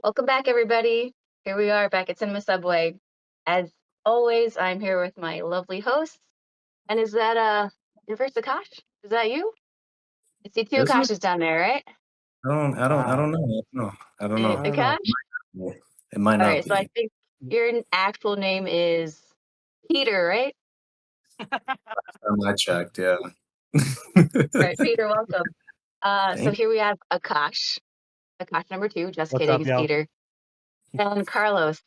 Welcome back, everybody. Here we are back at Cinema Subway. As always, I'm here with my lovely hosts. And is that first Akash? Is that you? I see two Is it? Akashes down there, right? I Wow. don't know. I don't Eh, know. I don't know. Akash? It might All not right, so I be. think your actual name is Peter, right? I checked, yeah. All right, Peter, welcome. So Thank here we have Akash. Akash number two. Just What's kidding, up, it's yo? Peter. And Carlos.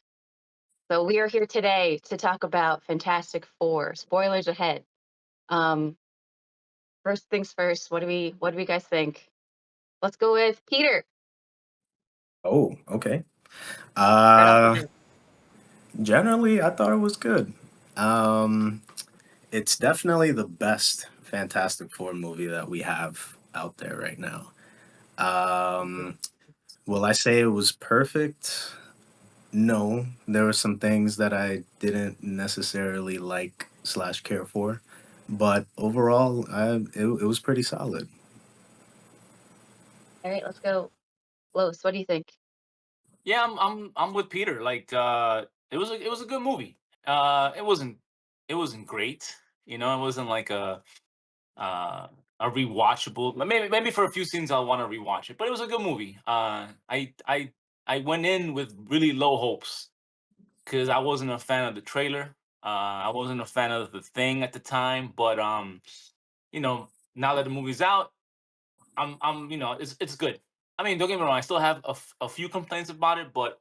So we are here today to talk about Fantastic Four. Spoilers ahead. Um, First things first, what do we guys think? Let's go with Peter Oh, okay. right off the Uh, bat. Generally, I thought it was good. Um, it's definitely the best Fantastic Four movie that we have out there right now. Um, will I say it was perfect? No, there were some things that I didn't necessarily like slash care for, but overall, it was pretty solid. All right, let's go. Los, what do you think? Yeah, I'm with Peter. It was a good movie. It wasn't great. It wasn't like uh a rewatchable. Maybe for a few scenes I'll want to rewatch it, but it was a good movie. I went in with really low hopes because I wasn't a fan of the trailer. I wasn't a fan of the thing at the time, but now that the movie's out, it's good. I mean, don't get me wrong. I still have a few complaints about it, but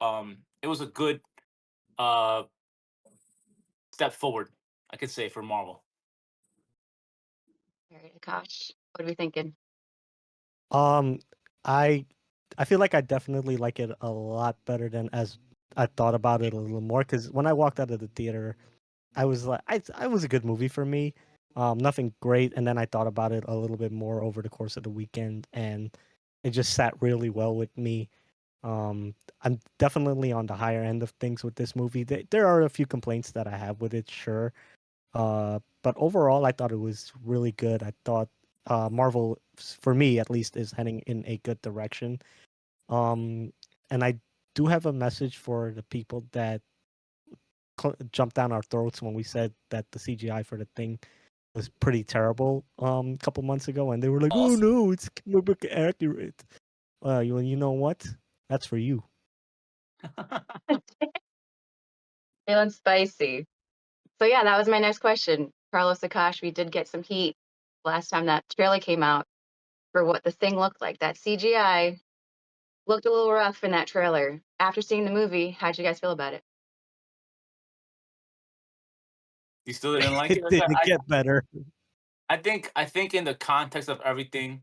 it was a good uh step forward, I could say, for Marvel. All right, Akash, what are we thinking? Um, I I feel like I definitely like it a lot better than as I thought about it a little more. Because when I walked out of the theater, I was like, I was a good movie for me. Nothing great, and then I thought about it a little bit more over the course of the weekend, and it just sat really well with me. Um, I'm definitely on the higher end of things with this movie. There are a few complaints that I have with it, sure. But overall, I thought it was really good. I thought Marvel, for me at least, is heading in a good direction. Um, and I do have a message for the people that jumped down our throats when we said that the CGI for the thing was pretty terrible a couple months ago, and they were like, "Oh Awesome. no, it's comic book accurate." You know what? That's for you. Feeling spicy. So yeah, that was my next question. Carlos Akash, we did get some heat last time that trailer came out for what the thing looked like. That CGI looked a little rough in that trailer. After seeing the movie, how'd you guys feel about it? You still didn't like it? It didn't get better. I think in the context of everything,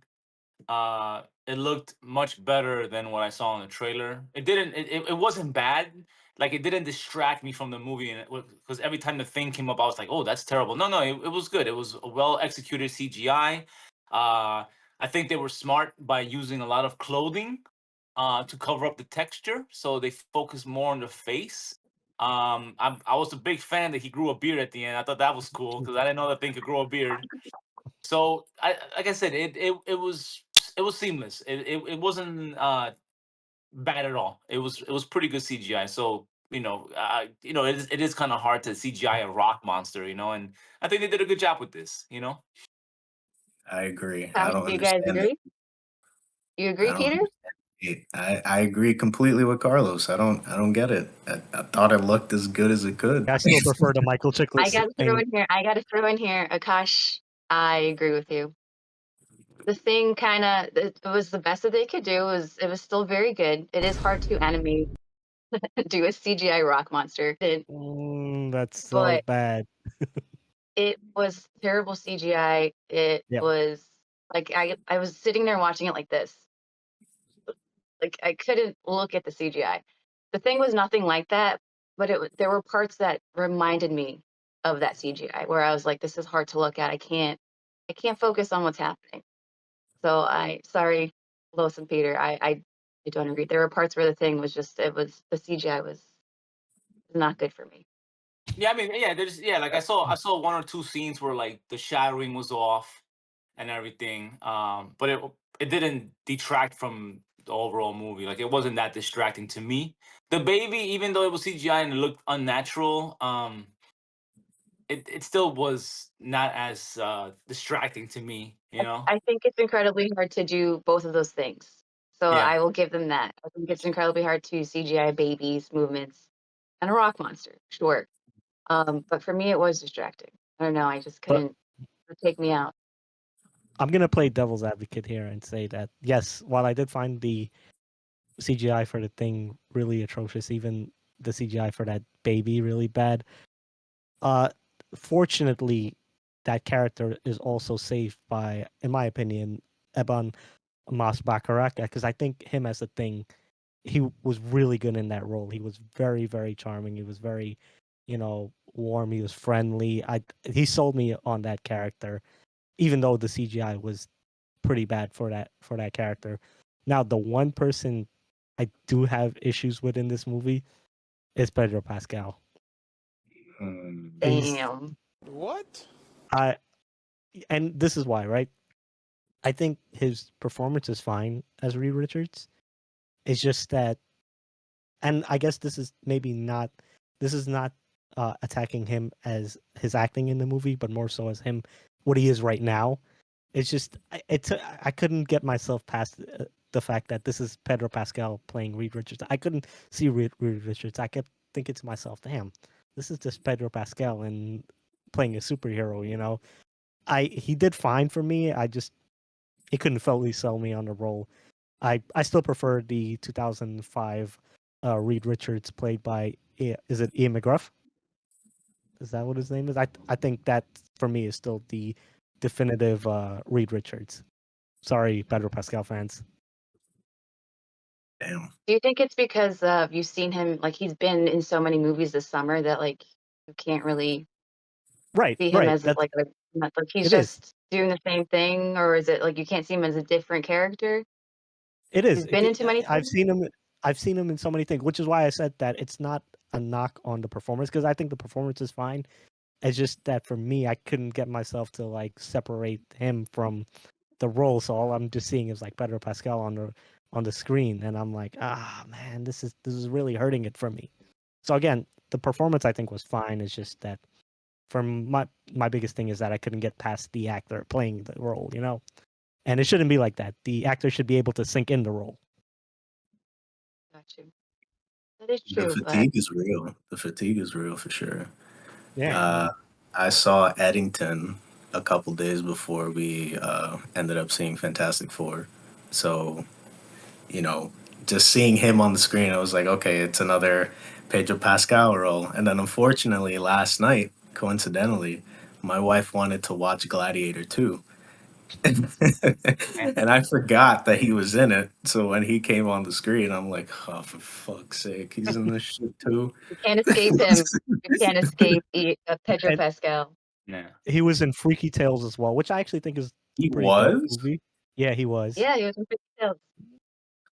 it looked much better than what I saw in the trailer. It wasn't bad. Like, it didn't distract me from the movie, and because every time the thing came up, I was like, "Oh, that's terrible." No, no, it was good. It was a well executed CGI. I think they were smart by using a lot of clothing to cover up the texture, so they focused more on the face. I was a big fan that he grew a beard at the end. I thought that was cool because I didn't know that thing could grow a beard. So, like I said, it was seamless. It wasn't bad at all. It was pretty good CGI. So, it is kind of hard to CGI a rock monster, and I think they did a good job with this. I agree. I Akash, don't do you guys understand it. agree? You I agree, don't Peter? understand it. I agree completely with Carlos. I don't get it. I thought it looked as good as it could. I still prefer the Michael I Chiklis gotta throw thing. in here. I gotta throw in here, Akash. I agree with you. The thing kind of it was the best that they could do. It was still very good. It is hard to animate, do a CGI rock monster, That's so but bad. it was terrible CGI. It Yep. was like I was sitting there watching it like this. Like I couldn't look at the CGI. The thing was nothing like that, but there were parts that reminded me of that CGI where I was like, this is hard to look at. I can't focus on what's happening. So sorry, Lois and Peter. I don't agree. There were parts where the thing was just the CGI was not good for me. Yeah, I mean, yeah, like I saw one or two scenes where like the shadowing was off and everything. But it didn't detract from the overall movie. Like it wasn't that distracting to me. The baby, even though it was CGI and it looked unnatural, it still was not as distracting to me. You know. I think it's incredibly hard to do both of those things. So Yeah. I will give them that. I think it's incredibly hard to CGI babies, movements, and a rock monster, sure. But for me, it was distracting. I don't know. I just But couldn't take me out. I'm gonna play devil's advocate here and say that yes, while I did find the CGI for the thing really atrocious, even the CGI for that baby really bad. Uh, fortunately, that character is also saved by, in my opinion, Eban Mas Baccarat, because I think him as a thing, he was really good in that role. He was very, very charming. He was very, warm. He was friendly. He sold me on that character, even though the CGI was pretty bad for that character. Now, the one person I do have issues with in this movie is Pedro Pascal. He's Damn. What? I and this is why, right? I think his performance is fine as Reed Richards. It's just that, and I guess this is maybe not. This is not attacking him as his acting in the movie, but more so as him, what he is right now. It's just I couldn't get myself past the fact that this is Pedro Pascal playing Reed Richards. I couldn't see Reed Richards. I kept thinking to myself, "Damn, this is just Pedro Pascal and playing a superhero." He did fine for me. He couldn't fully sell me on the role. I still prefer the 2005 Reed Richards played by is it Ian McGruff? Is that what his name is? I think that for me is still the definitive Reed Richards. Sorry, Pedro Pascal fans. Damn. Do you think it's because you've seen him, like he's been in so many movies this summer that like you can't really Right, see him right. as That's like like he's it is. just doing the same thing, or is it like you can't see him as a different character? It is. He's been into many I've things. seen him. I've seen him in so many things, which is why I said that it's not a knock on the performance because I think the performance is fine. It's just that for me, I couldn't get myself to like separate him from the role. So all I'm just seeing is like Pedro Pascal on the screen, and I'm like, man, this is really hurting it for me. So again, the performance I think was fine. It's just that from my biggest thing is that I couldn't get past the actor playing the role, and it shouldn't be like that. The actor should be able to sink in the role. Got you. That is The true, but fatigue is real. The fatigue is real for sure. Yeah. I saw Eddington a couple days before we ended up seeing Fantastic Four. So, just seeing him on the screen, I was like, okay, it's another Pedro Pascal role. And then unfortunately, last night, coincidentally, my wife wanted to watch Gladiator 2. And I forgot that he was in it. So when he came on the screen, I'm like, oh, for fuck's sake, he's in this shit too. you can't escape him. You can't escape Pedro And Pascal. Yeah. he was in Freaky Tales as well, which I actually think is He a pretty dope was? movie. Yeah, he was. Yeah, he was in Freaky Tales.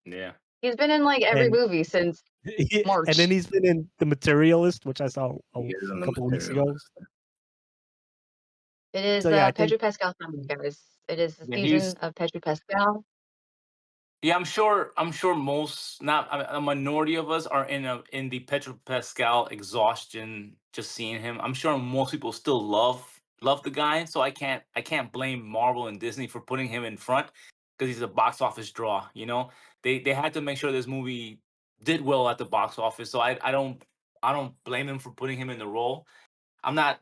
Yeah. He's been in like every And movie since and March. then he's been in The Materialist, which I saw a He is in the couple of weeks ago. Materialist. It is So yeah, I think Pedro Pascal summer, guys. It is the Yeah, season of Pedro Pascal. Yeah, I'm sure. I'm sure most, not a minority of us, are in the Pedro Pascal exhaustion. Just seeing him, I'm sure most people still love the guy. So I can't blame Marvel and Disney for putting him in front because he's a box office draw. They had to make sure this movie did well at the box office. So I don't blame them for putting him in the role. I'm not.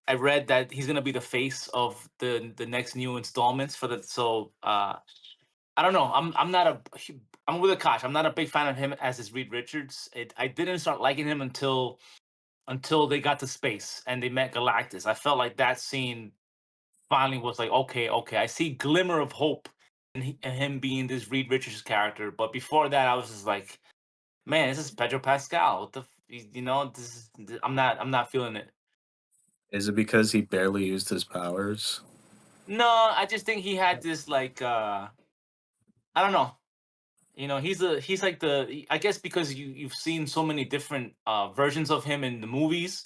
I read that he's gonna be the face of the next new installments for the so I don't know. I'm not I'm with Akash. I'm not a big fan of him as his Reed Richards. I didn't start liking him until they got to space and they met Galactus. I felt like that scene finally was like, okay, I see glimmer of hope in him being this Reed Richards character. But before that, I was just like, man, this is Pedro Pascal. What the I'm not feeling it. Is it because he barely used his powers? No, I just think he had this like I don't know. He's like I guess because you've seen so many different versions of him in the movies,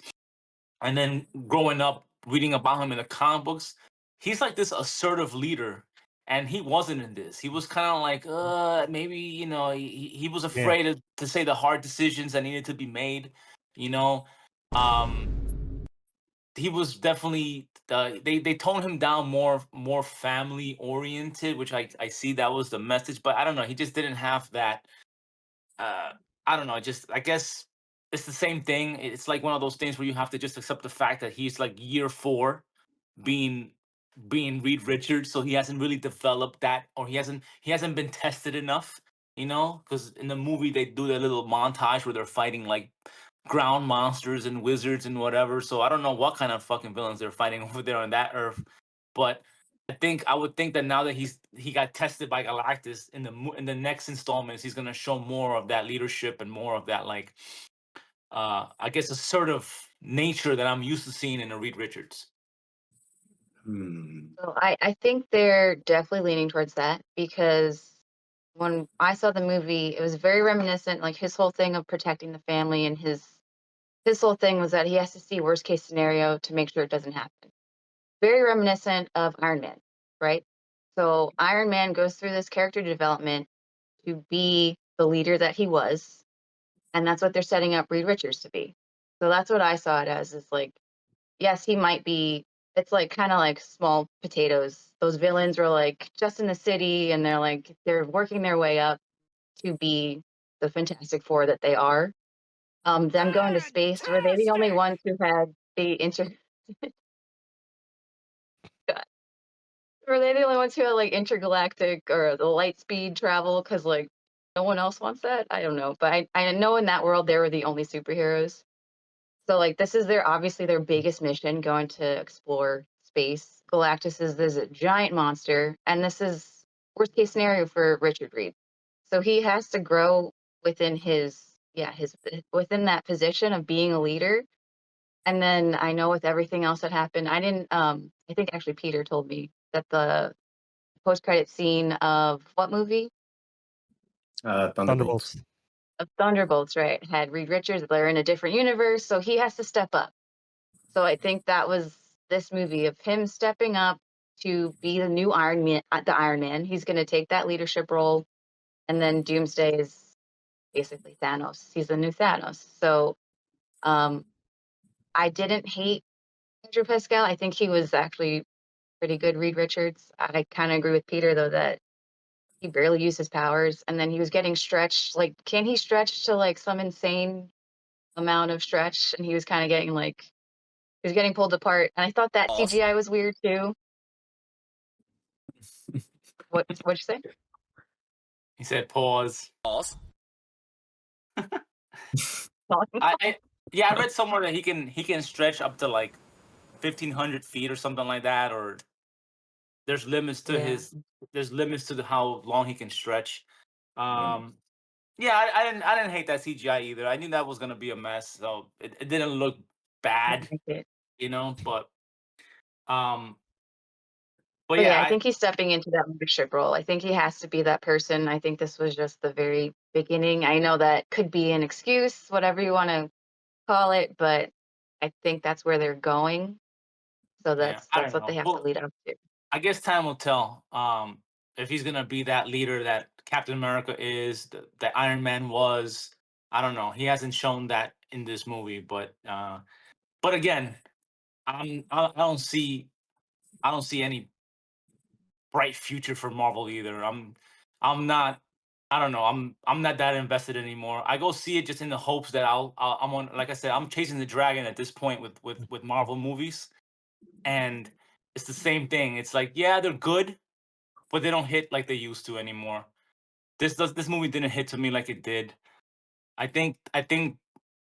and then growing up reading about him in the comic books, he's like this assertive leader, and he wasn't in this. He was kind of like, maybe he was Yeah. afraid to say the hard decisions that needed to be made. You know, um, he was definitely they toned him down more family oriented, which I see that was the message. But I don't know, he just didn't have that. Uh, I don't know, just I guess it's the same thing. It's like one of those things where you have to just accept the fact that he's like year 4 being Reed Richards, so he hasn't really developed that, or he hasn't been tested enough, because in the movie they do their little montage where they're fighting like ground monsters and wizards and whatever. So I don't know what kind of fucking villains they're fighting over there on that earth, but I would think that now that he got tested by Galactus in the next installments, he's gonna show more of that leadership and more of that like I guess assertive nature that I'm used to seeing in a Reed Richards. Hmm. So I think they're definitely leaning towards that because when I saw the movie, it was very reminiscent, like his whole thing of protecting the family and his whole thing was that he has to see worst case scenario to make sure it doesn't happen. Very reminiscent of Iron Man, right? So Iron Man goes through this character development to be the leader that he was, and that's what they're setting up Reed Richards to be. So that's what I saw it as, is like, yes, he might be, it's like kind of like small potatoes. Those villains were like just in the city and they're working their way up to be the Fantastic Four that they are. Them going to space, were they the only Fantastic! ones who had the were they the only ones who had like intergalactic or the light speed travel? Because like no one else wants that. I don't know, but I know in that world they were the only superheroes. So like this is their biggest mission, going to explore space. Galactus is this giant monster, and this is worst case scenario for Richard Reed. So he has to grow within his within that position of being a leader. And then I know with everything else that happened, I didn't I think actually Peter told me that the post credit scene of what movie? Thunderbolts. Thunderbolts. Of Thunderbolts, right? Had Reed Richards. They're in a different universe, so he has to step up. So I think that was this movie of him stepping up to be the new Iron Man. The Iron Man. He's going to take that leadership role, and then Doomsday is basically Thanos. He's the new Thanos. So um, I didn't hate Andrew Pascal. I think he was actually pretty good. Reed Richards. I kind of agree with Peter though that he barely used his powers, and then he was getting stretched. Like, can he stretch to like some insane amount of stretch? And he was kind of getting like he was getting pulled apart. And I thought that CGI was weird too. What'd you say? He said, "Pause." Talking Yeah, I read somewhere that he can stretch up to like 1,500 feet or something like that, or there's limits to Yeah. how long he can stretch. Yeah. Um, yeah, I didn't hate that CGI either. I knew that was gonna be a mess, so it didn't look I bad, didn't like it. um, but But yeah, yeah, I think he's stepping into that leadership role. I think he has to be that person. I think this was just the very beginning. I know that could be an excuse, whatever you want to call it, but I think that's where they're going. So yeah, I that's don't what they know. have to Well, lead up to. I guess time will tell. If he's gonna be that leader that Captain America is, that Iron Man was. I don't know. He hasn't shown that in this movie, but again, I don't see any bright future for Marvel either. I'm not. I don't know. I'm not that invested anymore. I go see it just in the hopes that I'm on. Like I said, I'm chasing the dragon at this point with Marvel movies, and it's the same thing. It's like, yeah, they're good, but they don't hit like they used to anymore. This movie didn't hit to me like it did. I think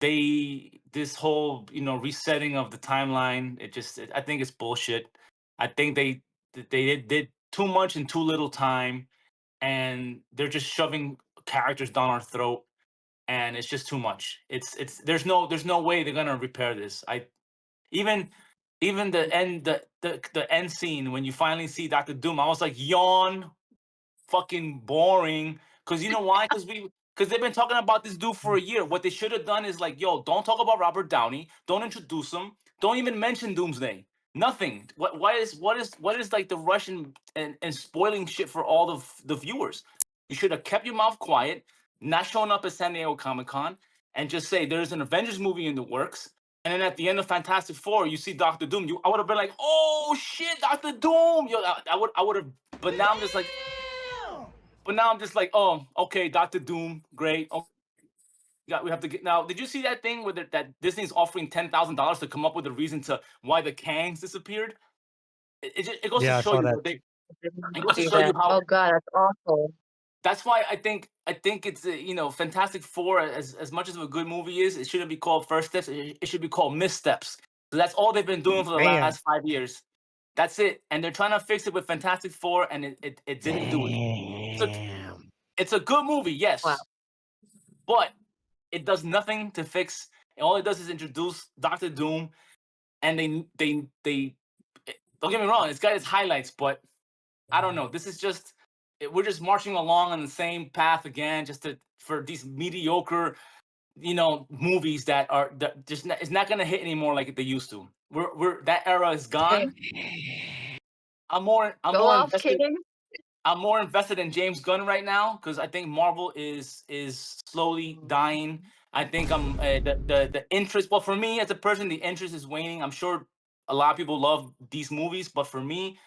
this whole resetting of the timeline, I think it's bullshit. I think they did too much in too little time, and they're just shoving characters down our throat, and it's just too much. It's there's no way they're gonna repair this. I even even the end scene when you finally see Doctor Doom, I was like, yawn, fucking boring. Cause you know why? Because they've been talking about this dude for a year. What they should have done is like, yo, don't talk about Robert Downey. Don't introduce him. Don't even mention Doomsday. Nothing. What is like the Russian and spoiling shit for all the viewers? You should have kept your mouth quiet, not showing up at San Diego Comic-Con, and just say there's an Avengers movie in the works. And then at the end of Fantastic Four, you see Doctor Doom. I would have been like, "Oh shit, Doctor Doom!" Yo, I would have. But now I'm just like, "Oh, okay, Doctor Doom, great. Oh, we have to get now." Did you see that thing where that Disney's offering $10,000 to come up with a reason to why the Kangs disappeared? It goes to Yeah, I show saw you that. what they. I did not It goes to see show you that. how. Oh god, that's awful. That's why I think it's Fantastic Four, as much as a good movie is, it shouldn't be called First Steps. It should be called Missteps. So that's all they've been doing for the Damn. last 5 years. That's it, and they're trying to fix it with Fantastic Four, and it didn't do it. Damn. It's a good movie, Wow. yes, but it does nothing to fix. All it does is introduce Doctor Doom, and they don't get me wrong, it's got its highlights, but I don't know. This is just we're just marching along on the same path again, just for these mediocre, movies that just it's not gonna hit anymore like they used to. We're that era is Hey, gone. I'm more I'm go more off, invested. King. I'm more invested in James Gunn right now because I think Marvel is slowly dying. I think the interest. Well, for me as a person, the interest is waning. I'm sure a lot of people love these movies, but for me,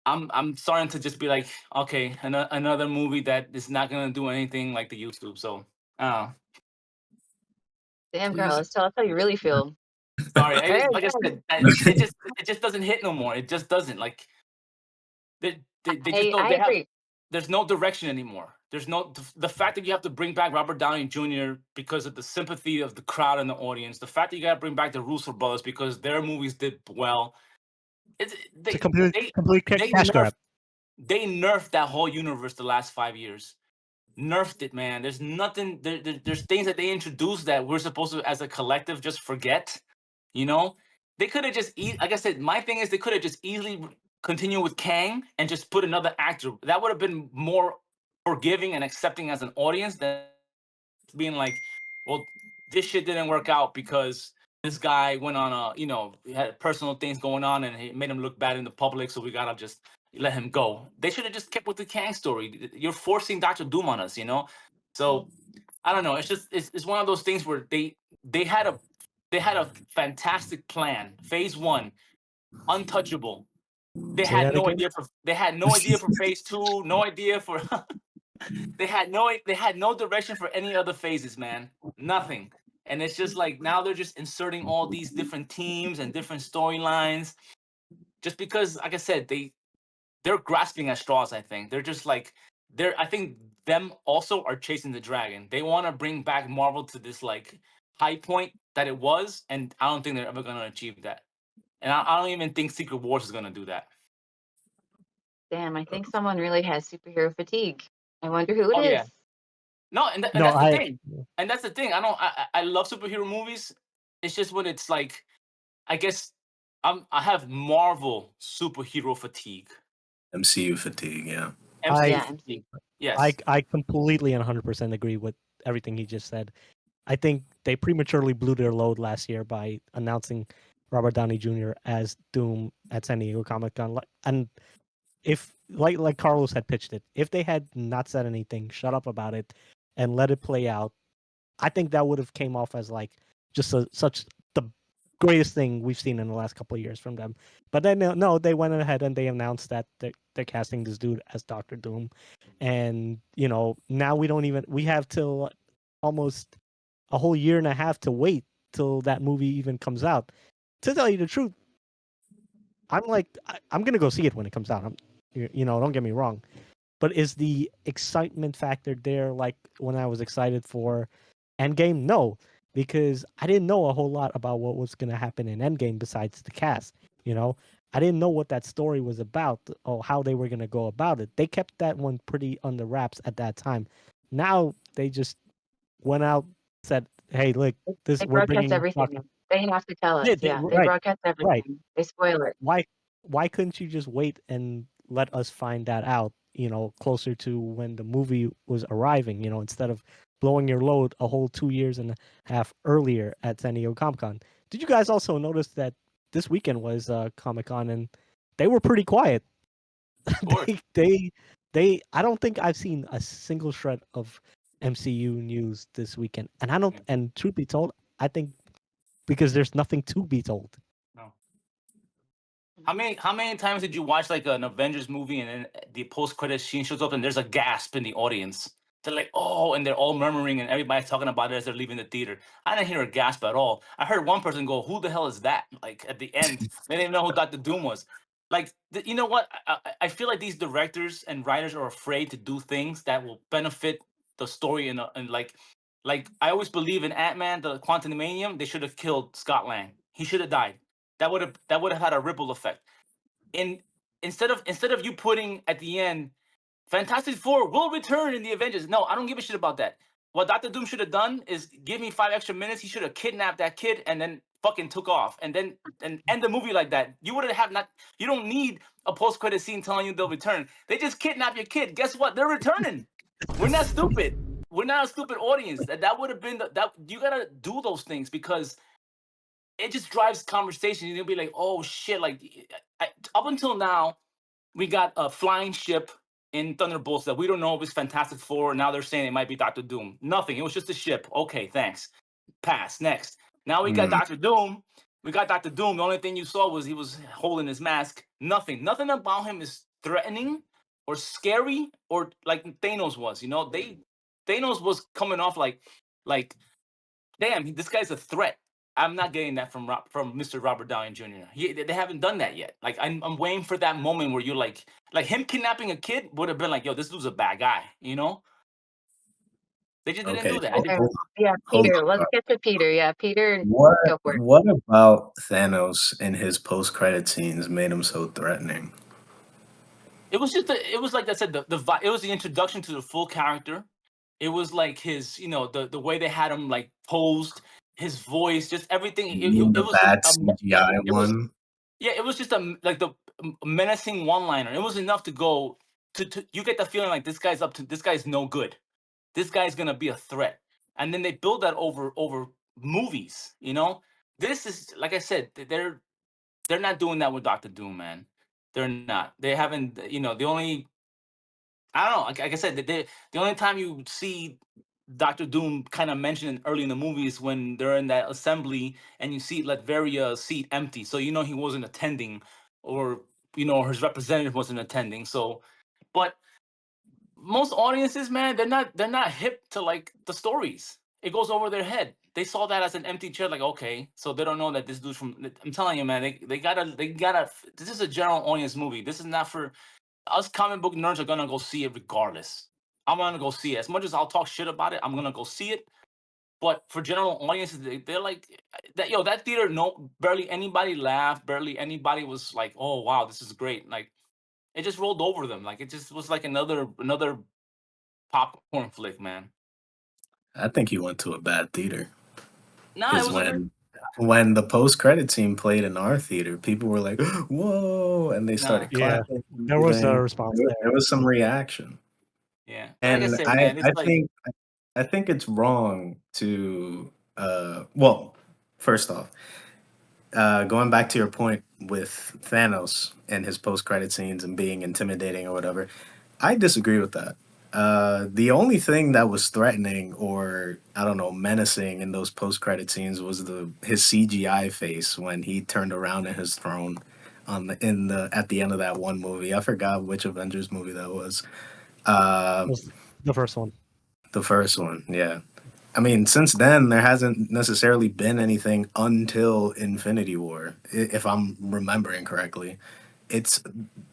I'm starting to just be like, okay, another movie that is not gonna do anything like they used to. So, uh, Damn, Please. Carlos, tell us how you really feel. sorry. All right, Like I yeah. said, it just doesn't hit no more. It just doesn't. Like they just don't. I agree. There's no direction anymore. There's no the fact that you have to bring back Robert Downey Jr. because of the sympathy of the crowd and the audience. The fact that you got to bring back the Russo brothers because their movies did well. It's It's a they complete they cash nerfed grab. they nerfed that whole universe the last 5 years. Nerfed it, man. There's nothing. There's things that they introduced that we're supposed to, as a collective, just forget. You know, they could have just like I said, my thing is they could have just easily continue with Kang and just put another actor. That would have been more forgiving and accepting as an audience than being like, well, this shit didn't work out because this guy went on he had personal things going on and it made him look bad in the public, so we gotta just let him go. They should have just kept with the Kang story. You're forcing Doctor Doom on us, So I don't know. It's just it's one of those things where they had a they had a fantastic plan. Phase one, untouchable. They Say had that no again. idea for phase two. No idea for they had no direction for any other phases, man. Nothing. And it's just like now they're just inserting all these different teams and different storylines just because, like I said, they're grasping at straws. I think they're just like I think them also are chasing the dragon. They want to bring back Marvel to this like high point that it was, and I don't think they're ever going to achieve that. And I don't even think Secret Wars is going to do that. Damn, I think someone really has superhero fatigue. I wonder who it Oh yeah. is. No, and No, that's the thing. And that's the thing. I love superhero movies. It's just when it's like, I guess I have Marvel superhero fatigue. MCU fatigue, yeah. MCU Yeah. fatigue. Yes. I completely and 100% agree with everything he just said. I think they prematurely blew their load last year by announcing Robert Downey Jr. as Doom at San Diego Comic Con. And if like Carlos had pitched it, if they had not said anything, shut up about it, and let it play out, I think that would have came off as like just such the greatest thing we've seen in the last couple of years from them. But then no, they went ahead and they announced that they're casting this dude as Doctor Doom, and now we have till almost a whole year and a half to wait till that movie even comes out. To tell you the truth, I'm gonna go see it when it comes out. Don't get me wrong, but is the excitement factor there like when I was excited for Endgame? No, because I didn't know a whole lot about what was gonna happen in Endgame besides the cast. I didn't know what that story was about or how they were gonna go about it. They kept that one pretty under wraps at that time. Now they just went out, said, "Hey, look, They we're broadcast bringing everything. They have to tell us. Yeah, Yeah, they right, broadcast right. everything. They spoil it. Why couldn't you just wait and let us find that out, closer to when the movie was arriving, instead of blowing your load a whole 2 years and a half earlier at San Diego Comic Con? Did you guys also notice that this weekend was Comic-Con, and they were pretty quiet. Of course. They I don't think I've seen a single shred of MCU news this weekend. And I don't Yeah. and truth be told, I think because there's nothing to be told. No. How many times did you watch like an Avengers movie and then the post credit scene shows up and there's a gasp in the audience? They're like, oh, and they're all murmuring and everybody's talking about it as they're leaving the theater. I didn't hear a gasp at all. I heard one person go, "Who the hell is that?" Like at the end, they didn't know who Doctor Doom was. Like, you know what? I feel like these directors and writers are afraid to do things that will benefit the story and like I always believe in Ant-Man, the Quantumanium. They should have killed Scott Lang. He should have died. That would have had a ripple effect. In instead of you putting at the end, Fantastic Four will return in the Avengers. No, I don't give a shit about that. What Doctor Doom should have done is give me 5 extra minutes. He should have kidnapped that kid and then fucking took off and end the movie like that. You would have not. You don't need a post credit scene telling you they'll return. They just kidnap your kid. Guess what? They're returning. We're not stupid. We're not a stupid audience. That would have been that you gotta do those things because it just drives conversation. You'll be like, oh shit, like up until now, we got a flying ship in Thunderbolts that we don't know if it's Fantastic Four. Now they're saying it might be Doctor Doom. Nothing. It was just a ship. Okay, thanks. Pass. Next. Now we got Mm, Doctor Doom. We got Doctor Doom. The only thing you saw was he was holding his mask. Nothing. Nothing about him is threatening or scary or like Thanos was. You know, Thanos was coming off like damn, this guy's a threat. I'm not getting that from Mr. Robert Downey Jr. They haven't done that yet. Like I'm waiting for that moment where you're like him kidnapping a kid would have been like, yo, this dude's a bad guy, you know? They just didn't okay, do that. so Okay. hold Yeah, hold Peter. Let's up. get to Peter. Yeah, Peter, What go for it. what about Thanos in his post-credit scenes made him so threatening? It was just it was like I said, it was the introduction to the full character. It was like his, the way they had him like posed, his voice, just everything. You It, it, mean it the was bad CGI it was one? Yeah, it was just like the menacing one-liner. It was enough to go to you get the feeling like this guy's no good. This guy's gonna be a threat. And then they build that over movies, you know? This is like I said, they're not doing that with Doctor Doom, man. They're not. They haven't, the only I don't know, like I said, the only time you see Doctor Doom kind of mentioned early in the movie is when they're in that assembly and you see Latveria seat empty. So you know he wasn't attending or his representative wasn't attending. So but most audiences, man, they're not hip to like the stories. It goes over their head. They saw that as an empty chair, like okay, so they don't know that this dude's from. I'm telling you, man, they gotta. This is a general audience movie. This is not for us comic book nerds are gonna go see it regardless. I'm gonna go see it. As much as I'll talk shit about it, I'm gonna go see it. But for general audiences, they're like that. Yo, that theater, no, barely anybody laughed. Barely anybody was like, "Oh wow, this is great." Like it just rolled over them. Like it just was like another popcorn flick, man. I think he went to a bad theater Nah, it because was a good. when the post-credit scene played in our theater, people were like, "Whoa!" and they Nah, started Yeah, clapping and there was a everything. response There there. was some reaction, yeah. But like I and said, I man, it's I like think I think it's wrong to well, first off, going back to your point with Thanos and his post-credit scenes and being intimidating or whatever, I disagree with that. The only thing that was threatening or I don't know menacing in those post-credit scenes was the his CGI face when he turned around in his throne on the at the end of that one movie. I forgot which Avengers movie that was. It Uh, was the first one. the first one, yeah. I mean, since then, there hasn't necessarily been anything until Infinity War, if I'm remembering correctly. It's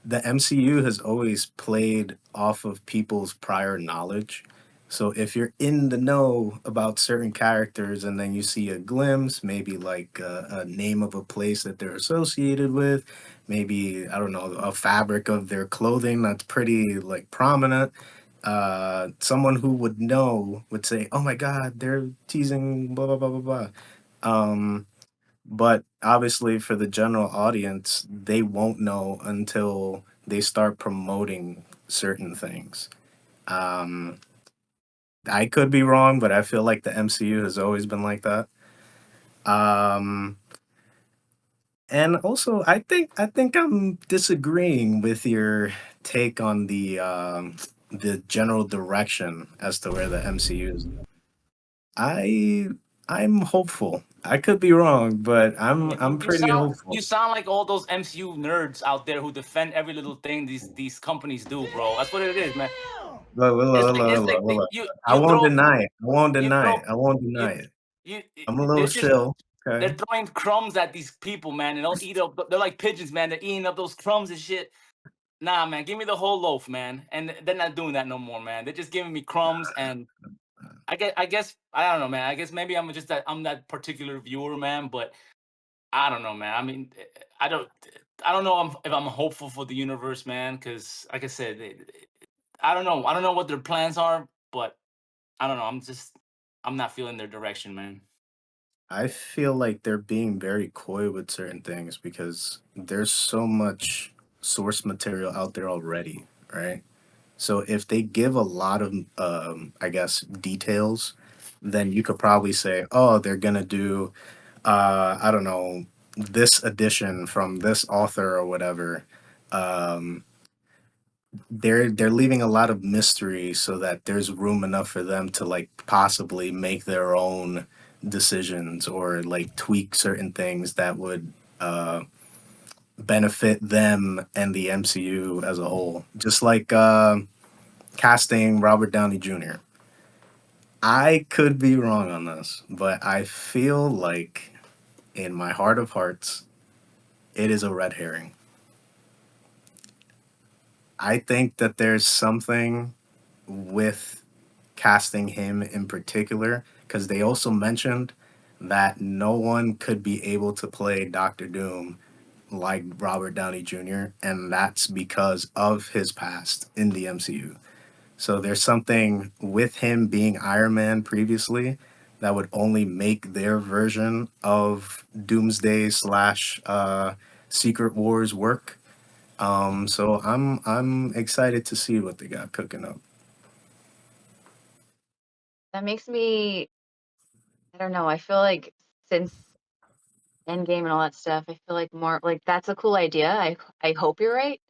the MCU has always played off of people's prior knowledge. So if you're in the know about certain characters and then you see a glimpse, maybe like a name of a place that they're associated with, maybe, I don't know, a fabric of their clothing that's pretty like prominent, someone who would know would say, "Oh my God, they're teasing blah blah blah blah blah." Um, but obviously, for the general audience, they won't know until they start promoting certain things. Um, I could be wrong, but I feel like the MCU has always been like that. Um, And also, I think I'm disagreeing with your take on the general direction as to where the MCU is. I I'm hopeful. I could be wrong, but I'm You, I'm you pretty sound you hopeful. sound like all those MCU nerds out there who defend every little thing these companies do, bro. That's what it is, man. Look, look, It's look, like look, look, look. you I you won't throw deny it. I won't you deny throw it. I won't you deny it. you I'm a little they're just chill. they're Okay. throwing crumbs at these people, man, and they'll eat up. They're like pigeons, man. They're eating up those crumbs and shit. Nah, man, give me the whole loaf, man. And they're not doing that no more, man. They're just giving me crumbs, and I guess I don't know, man. I guess maybe I'm that particular viewer, man. But I don't know, man. I mean, I don't know if I'm hopeful for the universe, man. Because like I said, I don't know. I don't know what their plans are, but I don't know. I'm not feeling their direction, man. I feel like they're being very coy with certain things because there's so much source material out there already, right? So if they give a lot of, I guess, details, then you could probably say, oh, they're gonna do, I don't know, this edition from this author or whatever. Um, they're leaving a lot of mystery so that there's room enough for them to like possibly make their own decisions or like tweak certain things that would benefit them and the MCU as a whole. Just like casting Robert Downey Jr. I could be wrong on this, but I feel like in my heart of hearts, it is a red herring. I think that there's something with casting him in particular because they also mentioned that no one could be able to play Doctor Doom like Robert Downey Jr., and that's because of his past in the MCU. So there's something with him being Iron Man previously that would only make their version of Doomsday slash Secret Wars work. So I'm excited to see what they got cooking up. That makes me, I don't know. I feel like since Endgame and all that stuff, I feel like more like that's a cool idea. I hope you're right,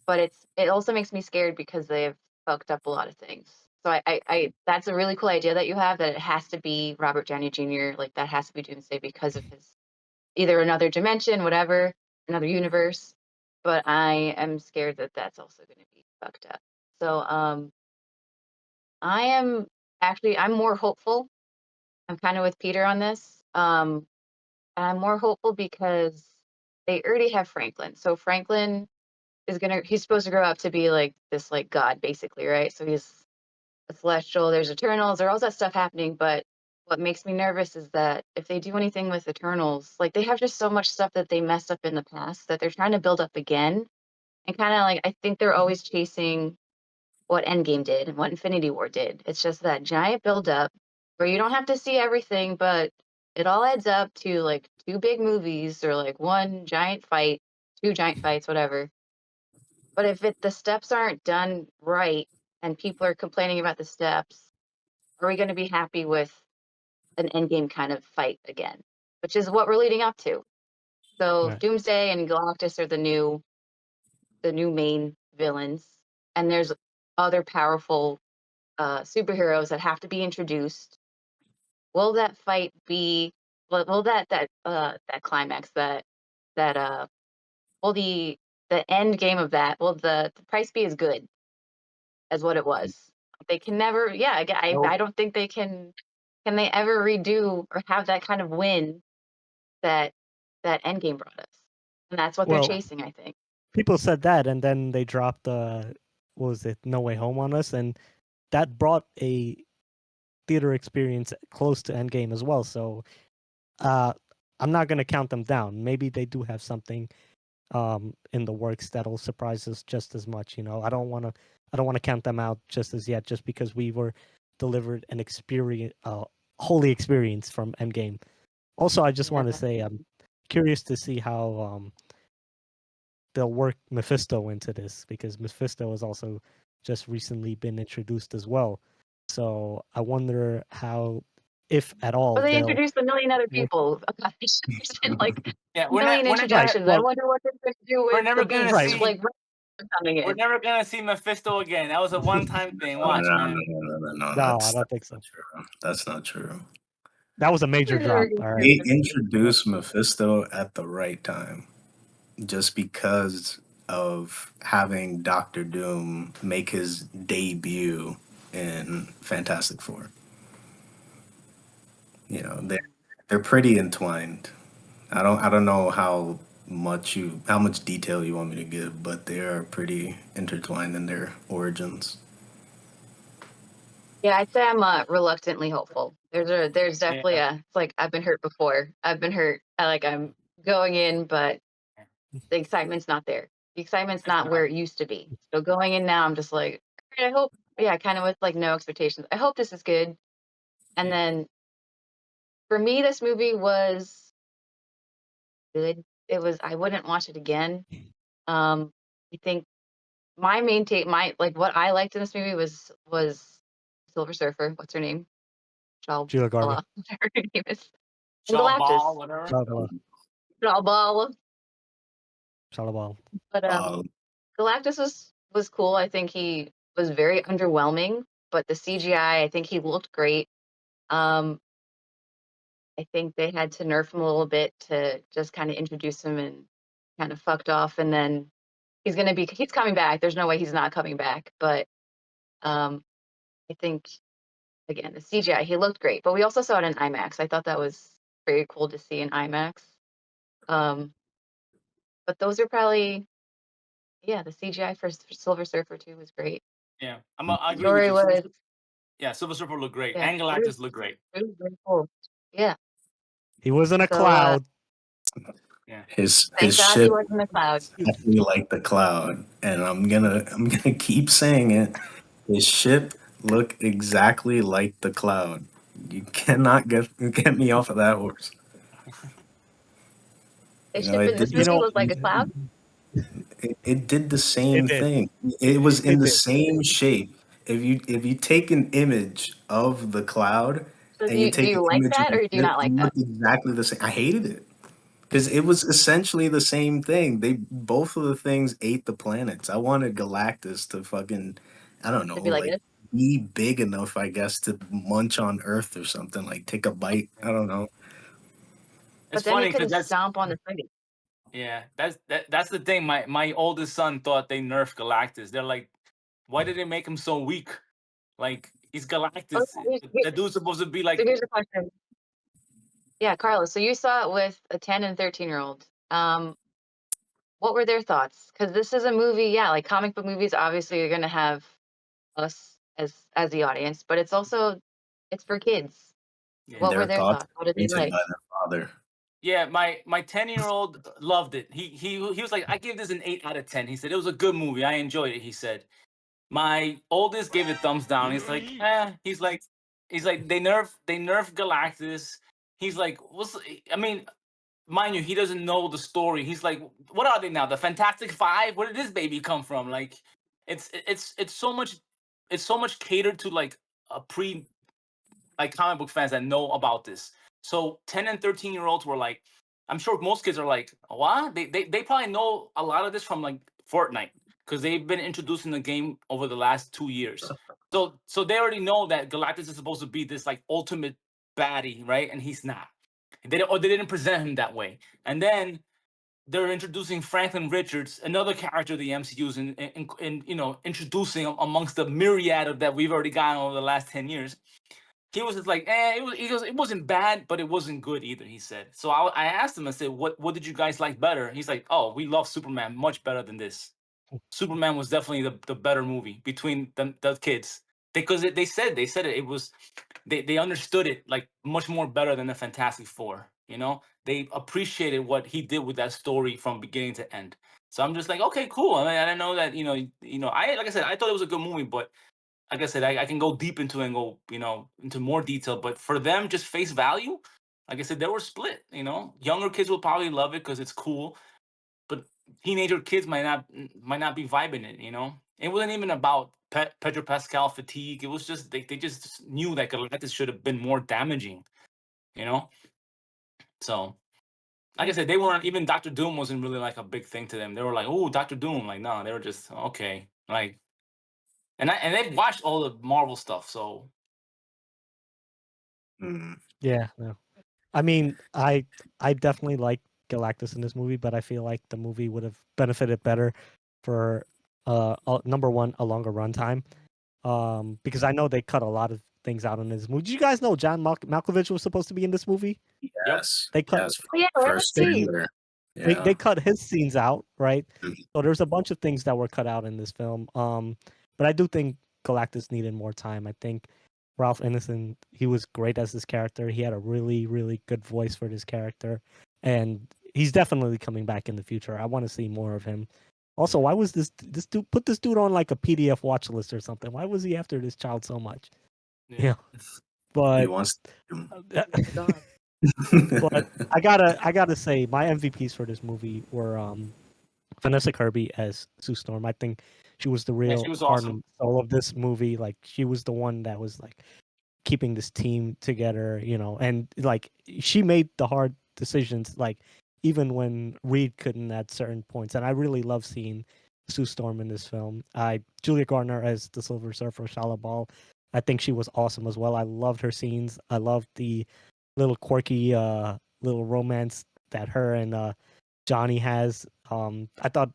but it also makes me scared because they've fucked up a lot of things. So I that's a really cool idea that you have that it has to be Robert Downey Jr. Like that has to be Doomsday because of his either another dimension, whatever, another universe. But I am scared that that's also going to be fucked up. So I am actually I'm more hopeful. I'm kind of with Peter on this. And I'm more hopeful because they already have Franklin. So Franklin he's supposed to grow up to be like this like god basically, right? So he's a celestial, there's Eternals, there's all that stuff happening, but what makes me nervous is that if they do anything with Eternals, like they have just so much stuff that they messed up in the past that they're trying to build up again. And kind of like I think they're always chasing what Endgame did and what Infinity War did. It's just that giant buildup where you don't have to see everything, but it all adds up to like two big movies or like one giant fight, two giant fights, whatever. But if the steps aren't done right and people are complaining about the steps, are we going to be happy with an Endgame kind of fight again? Which is what we're leading up to. So Right. Doomsday and Galactus are the new main villains, and there's other powerful superheroes that have to be introduced. Will that fight be? Will that climax that will the end game of that? Will the price be as good as what it was? They can never. Yeah, I Nope. don't think they can. Can they ever redo or have that kind of win that that Endgame brought us? And that's what they're Well, chasing, I think. people said that, and then they dropped what was it, No Way Home on us, and that brought a theater experience close to Endgame as well. So uh, I'm not gonna count them down. Maybe they do have something in the works that'll surprise us just as much. I don't wanna count them out just as yet, just because we were delivered an experience, holy experience from Endgame. Also, I just want to Yeah. say I'm curious to see how they'll work Mephisto into this, because Mephisto has also just recently been introduced as well. So I wonder how if at all, But they they'll. introduced a million other Work- people. Like Yeah, a million we're never introductions. I Well, wonder what they're going to do we're with never the gonna right. Beast, see like coming we're in. never gonna see Mephisto again. That was a one-time thing. Watch, No, no, man. no, no, no, no. No, I That's don't think so. not true. That's not true. That was a major They're never drop. gonna All see right. They him. introduced Mephisto at the right time, just because of having Doctor Doom make his debut in Fantastic Four. You know, they're pretty entwined. I don't know how much detail you want me to give, but they are pretty intertwined in their origins. Yeah, I'd say I'm reluctantly hopeful. There's definitely Yeah. it's like I've been hurt before. I've been hurt. I'm going in, but the excitement's not there. The excitement's It's not not. where it used to be. So going in now, I'm just like, "All right, I hope, yeah, kind of with like no expectations. I hope this is good. And Yeah. then for me, this movie was good. It was, I wouldn't watch it again. I think my main take, my like what I liked in this movie was Silver Surfer. What's her name? Sheila Garvin. Shalbala, whatever her name is. And Shaw Galactus. Ball, whatever. Shalabal. Shalbala. Shalabal. But Um, Galactus was cool. I think he was very underwhelming, but the CGI, I think he looked great. Um, I think they had to nerf him a little bit to just kind of introduce him and kind of fucked off. And then he's coming back. There's no way he's not coming back. But um, I think again the CGI, he looked great. But we also saw it in IMAX. I thought that was very cool to see in IMAX. Um, but those are probably the CGI for Silver Surfer 2 was great. Yeah, I agree with Story you. was Yeah, Silver Surfer looked great, yeah, and Galactus looked great. it was very cool. Yeah. He was in a So cloud. Yeah, his thank God he ship was in the cloud. exactly like the cloud, and I'm gonna keep saying it. His ship looked exactly like the cloud. You cannot get me off of that horse. His You know, ship it in did this the You movie know, was like a cloud. it did the it same did. thing. It was in It the did. same shape. If you take an image of the cloud So and you do take an you like image of that the or do you ship, not it like that? looked exactly the same. I hated it because it was essentially the same thing. They both of the things ate the planets. I wanted Galactus to fucking, I don't know, To be like like this? be big enough, I guess, to munch on Earth or something, like take a bite. I don't know. it's But then he funny because couldn't stomp on the city. that's the thing. My oldest son thought they nerfed Galactus. They're like, why did they make him so weak? Like he's Oh, Galactus. The dude's supposed to be so like, here's a question. Yeah, Carlos. So you saw it with a 10 and 13-year-old. What were their thoughts? Because this is a movie, yeah, like comic book movies obviously are gonna have us as the audience, but it's for kids. yeah. What were Their their thoughts thoughts? What did they painted like? by their father. Yeah, my 10-year-old loved it. He was like, I give this an 8 out of 10. He said it was a good movie. I enjoyed it. He said. My oldest gave it thumbs down. He's like, he's like they nerf Galactus. He's like, I mean, mind you, he doesn't know the story. He's like, what are they now? The Fantastic Five? Where did this baby come from? Like, it's so much catered to like a pre like comic book fans that know about this. So 10 and 13-year-olds were like, I'm sure most kids are like, what? They probably know a lot of this from like Fortnite because they've been introducing the game over the last 2 years. So they already know that Galactus is supposed to be this like ultimate baddie, right? And he's not. They didn't present him that way. And then they're introducing Franklin Richards, another character the MCU's in introducing amongst the myriad of that we've already gotten over the last 10 years. He was just like, he goes, it wasn't bad, but it wasn't good either, he said. So I asked him, I said, what did you guys like better? He's like, oh, we love Superman much better than this. Superman was definitely the better movie between the kids. Because they said it was they understood it like much more better than the Fantastic Four. They appreciated what he did with that story from beginning to end. So I'm just like, okay, cool. I mean, I didn't know that. I like I said, I thought it was a good movie, but like I said, I can go deep into it and go, into more detail. But for them, just face value, like I said, they were split. Younger kids will probably love it because it's cool, but teenager kids might not be vibing it. It wasn't even about Pedro Pascal fatigue. It was just they just knew that Galactus should have been more damaging, you know. So like I said, they weren't even Doctor Doom wasn't really like a big thing to them. They were like, "Oh, Doctor Doom!" Like, no, they were just okay. Like, and they've watched all the Marvel stuff, so Mm. Yeah, no. I mean, I definitely like Galactus in this movie, but I feel like the movie would have benefited better for number one, a longer runtime. Because I know they cut a lot of things out in this movie. Did you guys know John Malkovich was supposed to be in this movie? yep. Yes. They cut Yes. Oh, yeah, where was First they he? trailer. they Yeah. cut his scenes out, right? Mhm. So there's a bunch of things that were cut out in this film. But I do think Galactus needed more time. I think Ralph Ineson, he was great as this character. He had a really, really good voice for this character, and he's definitely coming back in the future. I want to see more of him. Also, why was this dude put this dude on like a PDF watch list or something? Why was he after this child so much? Yeah. Yeah, He but wants to. God. but I gotta say my MVPs for this movie were Vanessa Kirby as Sue Storm. I think she was the Yeah, real she was heart awesome. and soul of this movie. Like she was the one that was like keeping this team together, and like she made the hard decisions, like even when Reed couldn't at certain points. And I really love seeing Sue Storm in this film. Julia Gardner as the Silver Surfer, Shala Ball. I think she was awesome as well. I loved her scenes. I loved the little quirky little romance that her and Johnny has. I thought,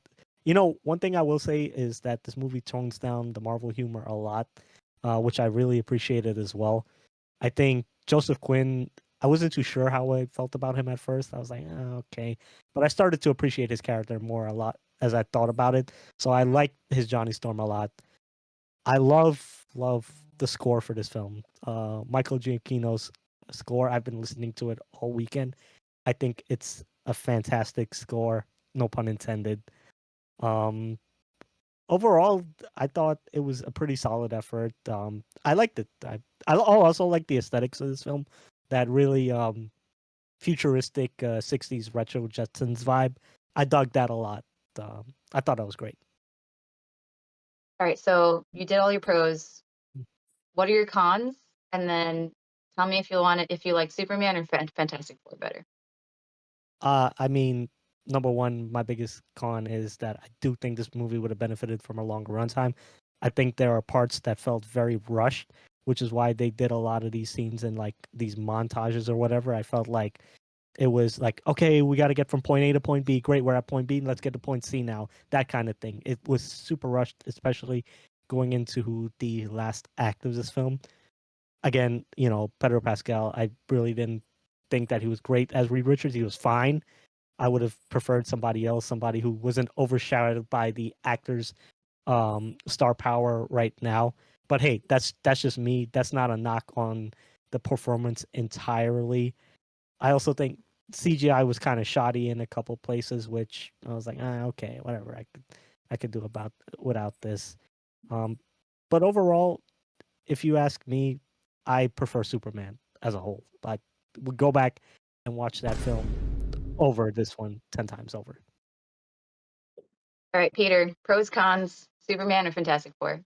one thing I will say is that this movie tones down the Marvel humor a lot, which I really appreciated as well. I think Joseph Quinn, I wasn't too sure how I felt about him at first. I was like, okay. But I started to appreciate his character more a lot as I thought about it. So I like his Johnny Storm a lot. I love the score for this film. Michael Giacchino's score. I've been listening to it all weekend. I think it's a fantastic score, no pun intended. Um, Overall, I thought it was a pretty solid effort. I liked it. I also like the aesthetics of this film. That really futuristic '60s retro Jetsons vibe. I dug that a lot. I thought that was great. All right, so you did all your pros. What are your cons? And then tell me if you like Superman or Fantastic Four better. I mean, number one, my biggest con is that I do think this movie would have benefited from a longer runtime. I think there are parts that felt very rushed, which is why they did a lot of these scenes in like these montages or whatever. I felt like it was like, okay, we got to get from point A to point B. Great, we're at point B. Let's get to point C now. That kind of thing. It was super rushed, especially going into the last act of this film. Again, Pedro Pascal, I really didn't think that he was great as Reed Richards. He was fine. I would have preferred somebody else, somebody who wasn't overshadowed by the actor's star power right now. But hey, that's just me. That's not a knock on the performance entirely. I also think CGI was kind of shoddy in a couple places, which I was like, okay, whatever. I could do about without this. Um, but overall, if you ask me, I prefer Superman as a whole. I would go back and watch that film over this one 10 times over. All right, Peter, pros, cons, Superman or Fantastic Four?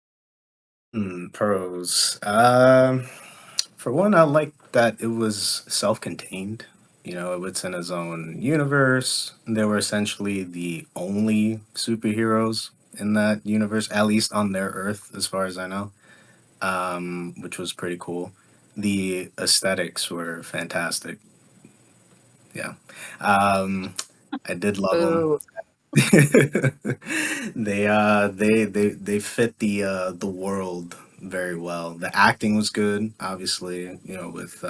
Pros. For one, I like that it was self-contained. It was in its own universe. They were essentially the only superheroes in that universe, at least on their Earth, as far as I know. Which was pretty cool. The aesthetics were fantastic. Yeah. I did love them. Ooh, They fit the world very well. The acting was good, obviously, with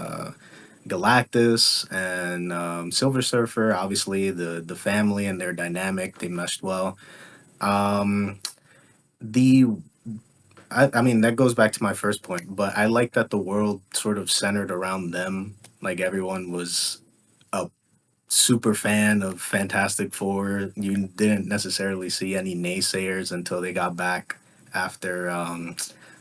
Galactus and Silver Surfer. Obviously, the family and their dynamic, they meshed well. Um, the I mean that goes back to my first point, but I like that the world sort of centered around them. Like everyone was a super fan of Fantastic Four. You didn't necessarily see any naysayers until they got back after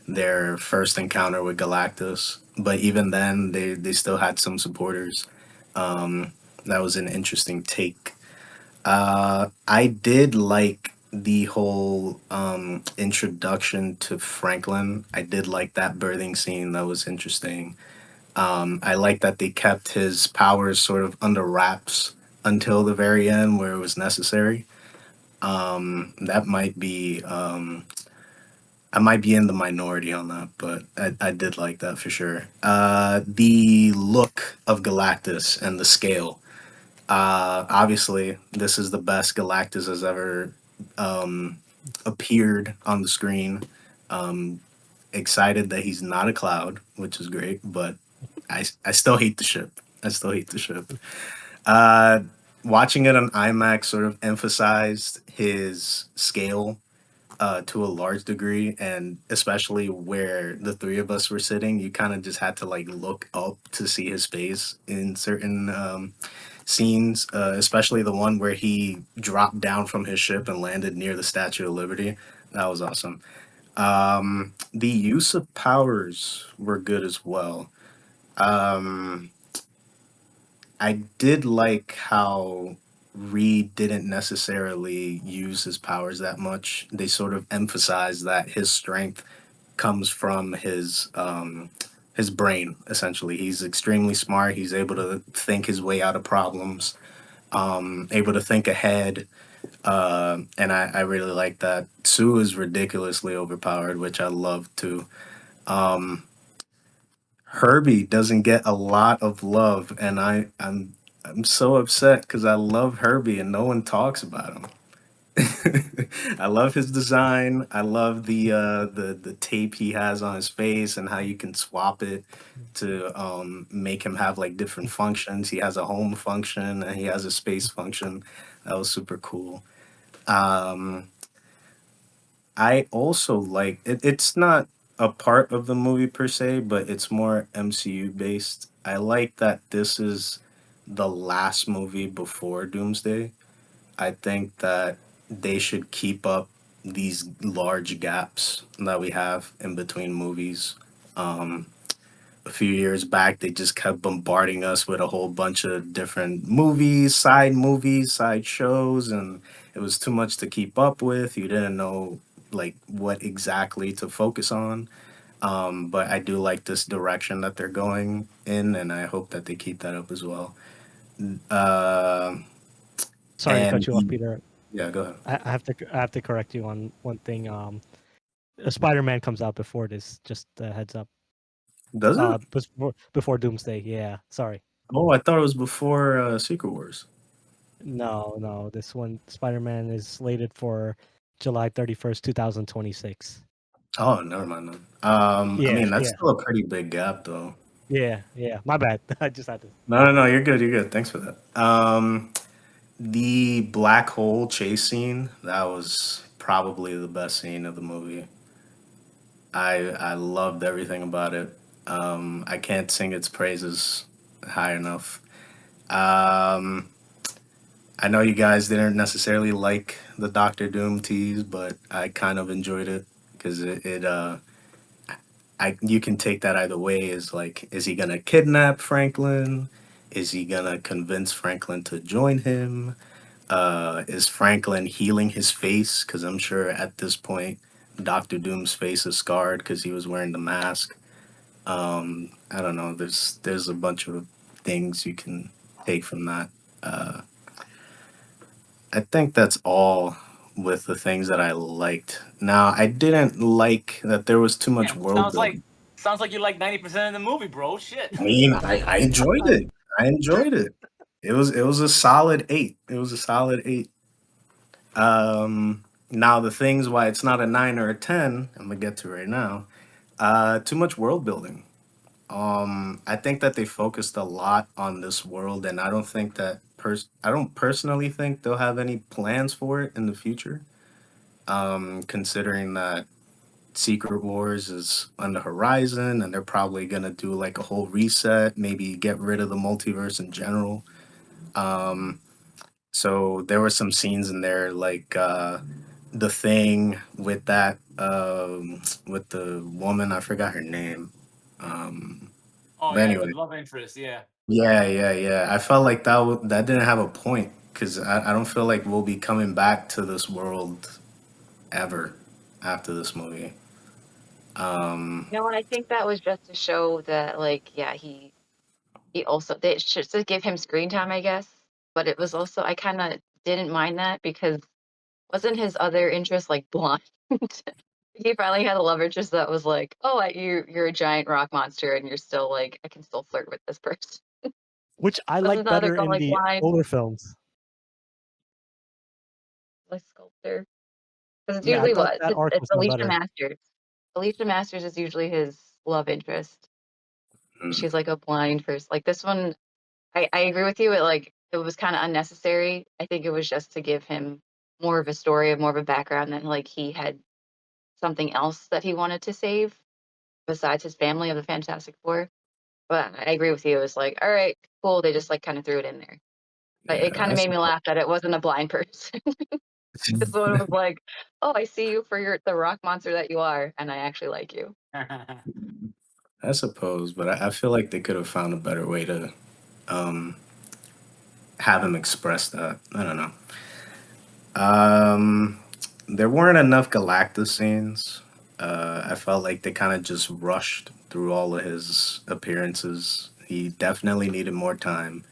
their first encounter with Galactus. But even then, they still had some supporters. That was an interesting take. I did like the whole introduction to Franklin. I did like that birthing scene. That was interesting. I like that they kept his powers sort of under wraps until the very end where it was necessary. That might be I might be in the minority on that, but I did like that for sure. The look of Galactus and the scale. Obviously, this is the best Galactus has ever um, appeared on the screen. Um, Excited that he's not a cloud, which is great, but I still hate the ship. I still hate the ship. Uh, Watching it on IMAX sort of emphasized his scale to a large degree, and especially where the three of us were sitting, you kind of just had to like look up to see his face in certain scenes, especially the one where he dropped down from his ship and landed near the Statue of Liberty. That was awesome. The use of powers were good as well. Um, I did like how Reed didn't necessarily use his powers that much. They sort of emphasized that his strength comes from his brain. Essentially, he's extremely smart. He's able to think his way out of problems. Able to think ahead. And I really like that. Sue is ridiculously overpowered, which I love too. Um, Herbie doesn't get a lot of love, and I'm so upset because I love Herbie and no one talks about him. I love his design. I love the tape he has on his face and how you can swap it to make him have like different functions. He has a home function and he has a space function. That was super cool. Um, I also like it. It's not a part of the movie per se, but it's more MCU based. I like that this is the last movie before Doomsday. I think that they should keep up these large gaps that we have in between movies. Um, a few years back, they just kept bombarding us with a whole bunch of different movies, side shows, and it was too much to keep up with. You didn't know like what exactly to focus on. But I do like this direction that they're going in, and I hope that they keep that up as well. Uh, Sorry to cut and you off, Peter. yeah, go ahead. I have to correct you on one thing. Spider-Man comes out before this. Just a heads up. Does it? Before Doomsday. Yeah. Sorry. Oh, I thought it was before Secret Wars. No. This one, Spider-Man, is slated for July 31st, 2026. Oh, never mind then. I Yeah. mean, that's Yeah. still a pretty big gap, though. Yeah. My bad. I just had to. No, you're good. You're good. Thanks for that. The black hole chase scene, that was probably the best scene of the movie. I loved everything about it. I can't sing its praises high enough. Um, I know you guys didn't necessarily like the Doctor Doom tease, but I kind of enjoyed it because I you can take that either way. Is like, is he gonna kidnap Franklin? Is he gonna convince Franklin to join him? Is Franklin healing his face? Because I'm sure at this point, Doctor Doom's face is scarred because he was wearing the mask. I don't know. There's a bunch of things you can take from that. Uh, I think that's all with the things that I liked. Now, I didn't like that there was too much Damn, world building. sounds like you like 90% of the movie, bro. Shit. I mean, I enjoyed it. I enjoyed it. It was a solid 8. It was a solid 8. Now the things why it's not a 9 or a 10, I'm gonna get to right now. Too much world building. I think that they focused a lot on this world, and I don't personally think they'll have any plans for it in the future. Considering that Secret Wars is on the horizon, and they're probably gonna do like a whole reset, maybe get rid of the multiverse in general. Um, so there were some scenes in there like the thing with that with the woman, I forgot her name. Um, Oh but yeah, the anyway, love interest. Yeah. yeah. I felt like that didn't have a point because I don't feel like we'll be coming back to this world ever after this movie. No, and I think that was just to show that, like, yeah, he also they should to give him screen time, I guess. But it was also I kind of didn't mind that because wasn't his other interest like blonde? He finally had a love interest that was like, oh, you're a giant rock monster, and you're still like, I can still flirt with this person. Which I Wasn't like the other better girl in like the blind, older films. like sculptor? Because it's Yeah, I usually thought what that arc it's was no Alicia better. Masters. Alicia Masters is usually his love interest. Mm, She's like a blind person. Like this one, I agree with you. It was kind of unnecessary. I think it was just to give him more of a story, more of a background that like he had something else that he wanted to save besides his family of the Fantastic Four. But I agree with you. It was like, all right, cool. They just like kind of threw it in there. But it yeah, kind of made me laugh that it wasn't a blind person. This one was like, oh, I see you for the rock monster that you are, and I actually like you. I suppose, but I feel like they could have found a better way to um, have him express that. I don't know. Um, there weren't enough Galactus scenes. I felt like they kind of just rushed through all of his appearances. He definitely needed more time.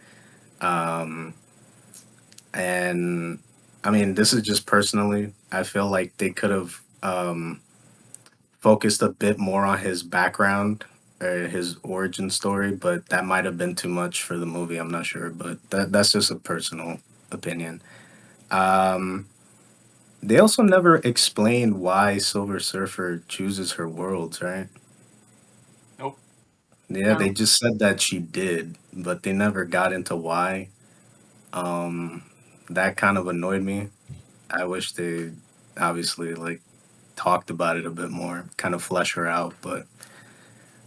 Um, and I mean, this is just personally, I feel like they could have focused a bit more on his background or his origin story, but that might have been too much for the movie. I'm not sure, but that's just a personal opinion. Um, they also never explained why Silver Surfer chooses her worlds, right? Nope. Yeah, they No, just said that she did, but they never got into why. Um, that kind of annoyed me. I wish they obviously like talked about it a bit more, kind of flesh her out, but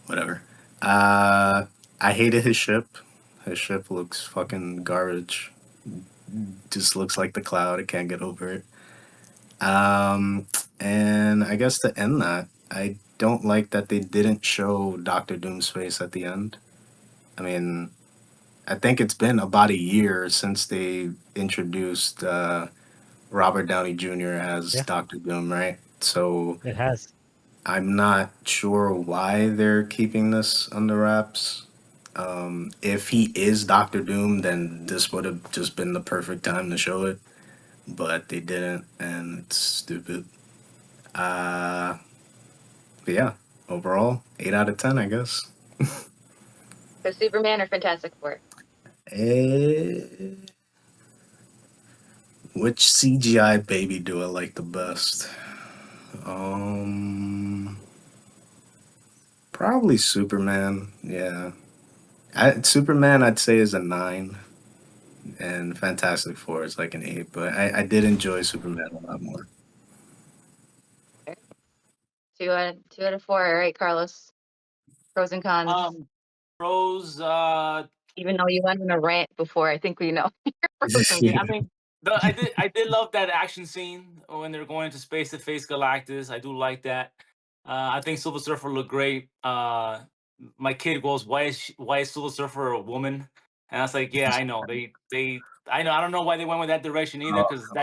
whatever. Uh, I hated his ship. His ship looks fucking garbage. Just looks like the cloud. I can't get over it. Um, and I guess to end that, I don't like that they didn't show Doctor Doom's face at the end. I mean, I think it's been about a year since they introduced Robert Downey Jr. as Yeah, Doctor Doom, right? So it has. I'm not sure why they're keeping this under wraps. If he is Doctor Doom, then this would have just been the perfect time to show it, but they didn't, and it's stupid. Uh, but yeah, overall, 8 out of 10, I guess. so Superman or Fantastic Four? Eh, which CGI baby do I like the best? Um, Probably Superman. Yeah, Superman I'd say is a 9, and Fantastic Four is like an 8. But I did enjoy Superman a lot more. Okay. Two out of four. All right, Carlos. Pros and cons. um, Pros. Even though you went on a rant before, I think we know your pros and Yeah, I cons. mean, I did love that action scene when they're going into space to face Galactus. I do like that. I think Silver Surfer looked great. My kid goes, why is Silver Surfer a woman?" And I was like, "Yeah, I know. I know. I don't know why they went with that direction either, Oh, because come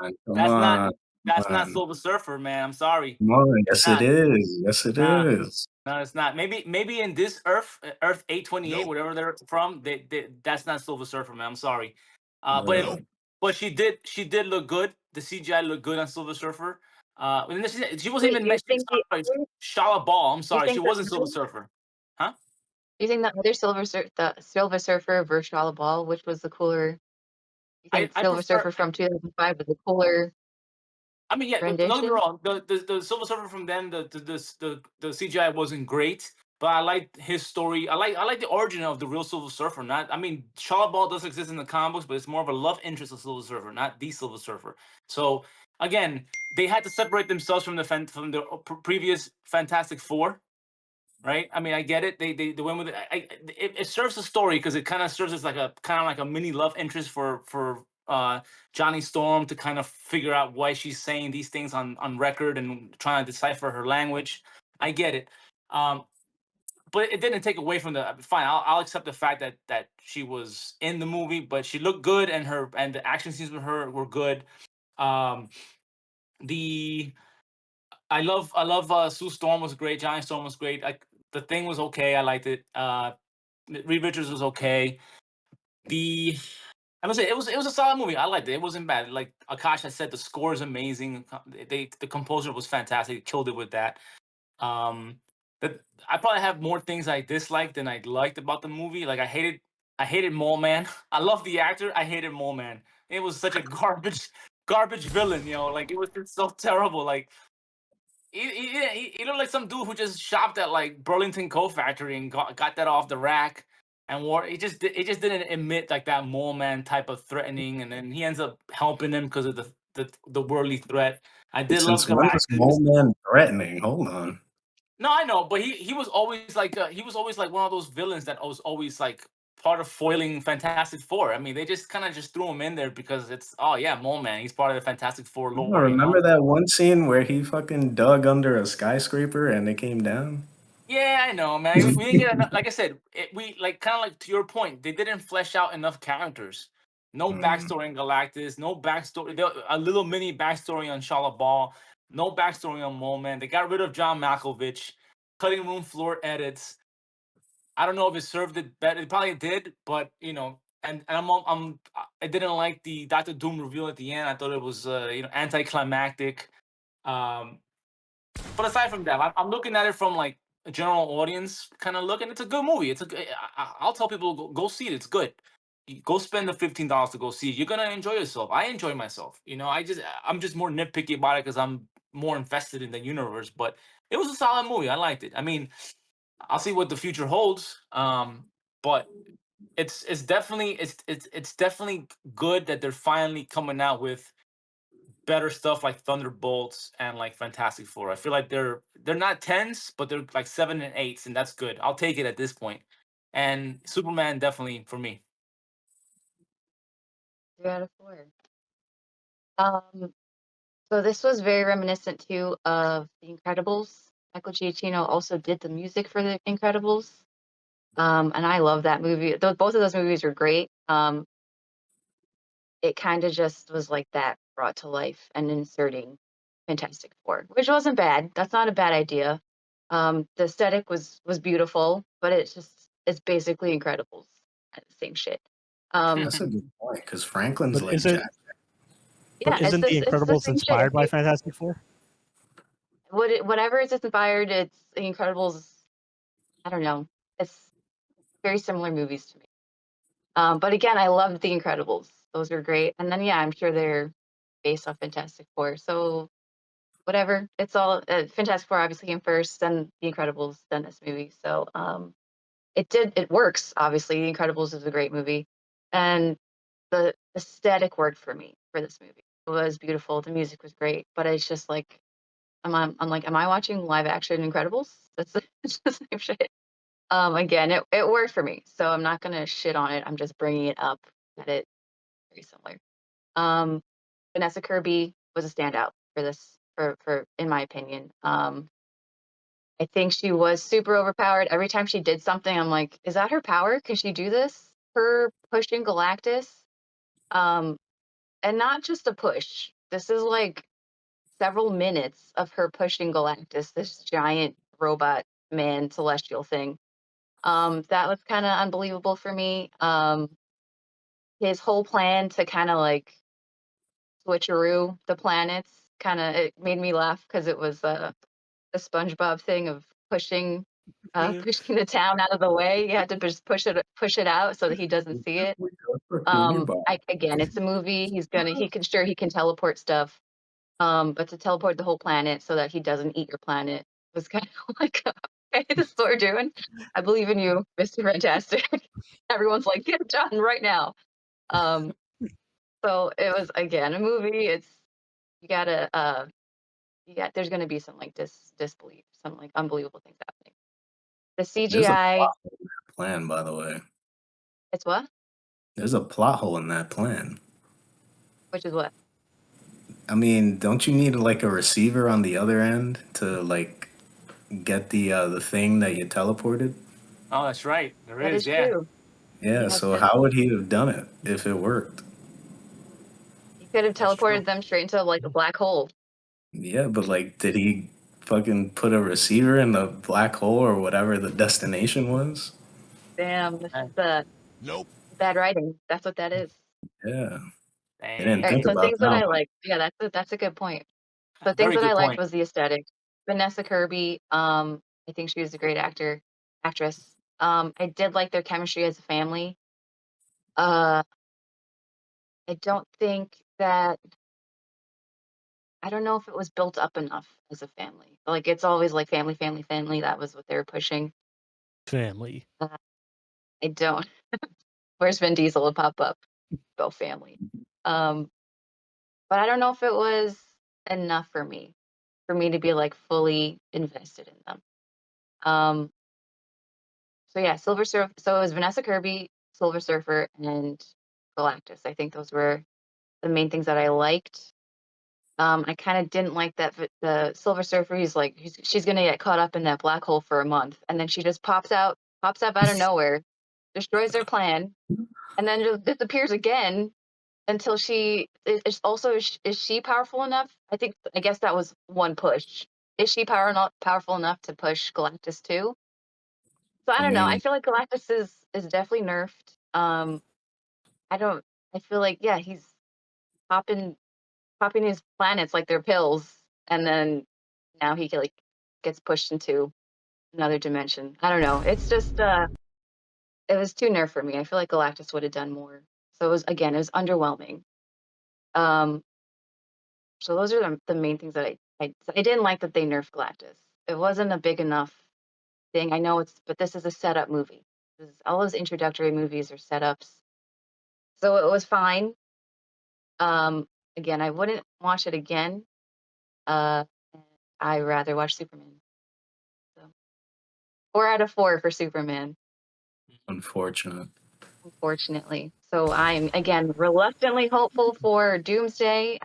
on, come that's not on, that's come not on, Silver Surfer, man. I'm sorry. come on. Yes, it Not. is. Yes, it Nah. is. No, it's not. Maybe in this Earth 828, Nope. whatever they're from, that's not Silver Surfer, man. I'm sorry. But No. she did look good. The CGI looked good on Silver Surfer. And this she wasn't Wait, even mentioning Shala Ball. I'm you sorry, she think the wasn't Silver other Surfer. Huh? you think the other the Silver Surfer versus Shala Ball, which was the cooler? You think I Silver prefer. Surfer from 2005 was the cooler I mean, yeah, don't get me rendition? wrong. The Silver Surfer from then, the CGI wasn't great, but I liked his story. I like the origin of the real Silver Surfer. Not, I mean, Charlotte Ball does exist in the comic books, but it's more of a love interest of Silver Surfer, not the Silver Surfer. So again, they had to separate themselves from from the previous Fantastic Four, right? I mean, I get it. They went with it. It serves a story because it kind of serves as like a mini love interest for Johnny Storm to kind of figure out why she's saying these things on record and trying to decipher her language. I get it. Um, but it didn't take away from the fine. I'll accept the fact that she was in the movie, but she looked good and the action scenes with her were good. Um, The I love Sue Storm was great. Johnny Storm was great. The Thing was okay. I liked it. Reed Richards was okay. The I must say it was a solid movie. I liked it. It wasn't bad. Like Akash had said, the score is amazing. The composer was fantastic. He killed it with that. Um, that I probably have more things I disliked than I liked about the movie. Like I hated Mole Man. I love the actor. I hated Mole Man. It was such a garbage villain. Like it was just so terrible. Like he looked like some dude who just shopped at like Burlington Coat Factory and got that off the rack and wore. It just didn't emit like that Mole Man type of threatening, and then he ends up helping him because of the worldly threat. I did love Since when was Galactus. Mole Man threatening? Hold on. No, I know, but he was always like one of those villains that was always like part of foiling Fantastic Four. I mean, they just kind of just threw him in there because it's, oh yeah, Mole Man. He's part of the Fantastic Four You don't lore. remember that one scene where he fucking dug under a skyscraper and it came down? Yeah, I know, man. We didn't get enough, like I said, we like kind of like to your point. They didn't flesh out enough characters. No Mm. backstory in Galactus. No backstory. A little mini backstory on Shala Ball. No backstory on Mole Man. They got rid of John Malkovich. Cutting room floor edits. I don't know if it served it better. It probably did, but and I didn't like the Doctor Doom reveal at the end. I thought it was anticlimactic. Um, but aside from that, I'm looking at it from like a general audience kind of look, and it's a good movie. I'll tell people go see it. It's good. Go spend the $15 to go see it. You're gonna enjoy yourself. I enjoy myself. I'm just more nitpicky about it because I'm more invested in the universe. But it was a solid movie. I liked it. I mean, I'll see what the future holds. But it's definitely good that they're finally coming out with better stuff like Thunderbolts and like Fantastic Four. I feel like they're not tens, but they're like seven and eights, and that's good. I'll take it at this point. And Superman definitely for me. 3 out of 4. Um, so this was very reminiscent too of The Incredibles. Michael Giacchino also did the music for The Incredibles. And I love that movie. Both of those movies are great. It kind of just was like that brought to life and inserting Fantastic Four, which wasn't bad. That's not a bad idea. The aesthetic was beautiful, but it's basically Incredibles, same shit. That's a good point because Franklin's But like is it? Jack. But Yeah, isn't The it's the Incredibles same shit. inspired by Fantastic Four? Whatever it's inspired, it's The Incredibles. I don't know. It's very similar movies to me. But again, I loved The Incredibles. Those are great. And then yeah, I'm sure they're based off Fantastic Four. So whatever. It's all Fantastic Four obviously came first, then The Incredibles, then this movie. So it works. Obviously, The Incredibles is a great movie, and the aesthetic worked for me for this movie. It was beautiful. The music was great, but it's just like I'm like, am I watching live action Incredibles? It's the same shit. Again, it worked for me, so I'm not gonna shit on it. I'm just bringing it up that it's very similar. Um, Vanessa Kirby was a standout for this, for in my opinion. I think she was super overpowered. Every time she did something, I'm like, is that her power? Can she do this? Her pushing Galactus, um, and not just a push. This is like several minutes of her pushing Galactus, this giant robot man celestial thing. That was kind of unbelievable for me. His whole plan to kind of like switcheroo the planets kind of it made me laugh because it was the SpongeBob thing of pushing Yeah. pushing the town out of the way. You had to just push it out so that he doesn't see it. Again, it's a movie. He can teleport stuff. But to teleport the whole planet so that he doesn't eat your planet was kind of like, okay, this is what we're doing. I believe in you, Mr. Fantastic. Everyone's like, get it done right now. Um, so it was again a movie. It's you gotta there's gonna be some like disbelief, some like unbelievable things happening. The There's a CGI, plot hole in that plan, by the way. it's what? There's a plot hole in that plan. Which is what? I mean, don't you need like a receiver on the other end to like get the thing that you teleported? Oh, that's right. There That is, is yeah. true. Yeah, He has so to. how would he have done it if it worked? He could have That's true. teleported them straight into like a black hole. Yeah, but like, did he fucking put a receiver in the black hole or whatever the destination was? Damn, this Eh, is the Nope. bad writing. That's what that is. Yeah, I didn't All right, think Dang. so about things that that I one. liked. Yeah, that's a good point. So things Very that I good liked point. was the aesthetic. Vanessa Kirby, I think she was a great actress. I did like their chemistry as a family. Uh, I don't think that I don't know if it was built up enough as a family. Like it's always like family, family, family. That was what they were pushing. Family. Uh, I don't. Where's Vin Diesel would pop up? Go family. Um, but I don't know if it was enough for me to be like fully invested in them. Um, so yeah, Silver Surfer. So it was Vanessa Kirby, Silver Surfer, and Galactus. I think those were the main things that I liked. I kind of didn't like that the Silver Surfer. She's gonna get caught up in that black hole for a month, and then she just pops up out of nowhere, destroys their plan, and then just disappears again until she is also is she powerful enough? I guess that was one push. Is she powerful enough to push Galactus too? So I I don't know. I mean, feel like Galactus is definitely nerfed. I don't. I feel like yeah, he's popping popping his planets like they're pills, and then now he like gets pushed into another dimension. I don't know. It's just it was too nerf for me. I feel like Galactus would have done more. So it was underwhelming. Um, so those are the main things that I didn't like that they nerfed Galactus. It wasn't a big enough thing. I know but this is a setup movie. All those introductory movies are setups. So it was fine. Um, again, I wouldn't watch it again. Uh, I rather watch Superman. So 4 out of 4 for Superman, unfortunate. unfortunately. So I'm again reluctantly hopeful for Doomsday.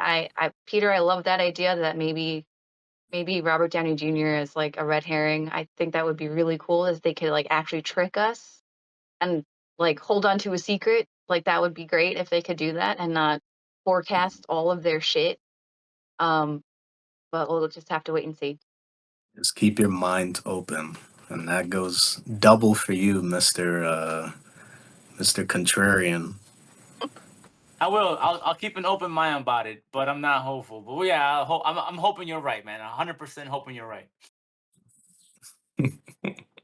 Peter, I love that idea that maybe Robert Downey Jr. is like a red herring. I think that would be really cool if they could like actually trick us and like hold on to a secret. Like that would be great if they could do that and not forecast all of their shit. Um, but we'll just have to wait and see. Just keep your mind open, and that goes double for you, Mister Contrarian. I will. I'll keep an open mind about it, but I'm not hopeful. But yeah, I'm hoping you're right, man. 100% hoping you're right.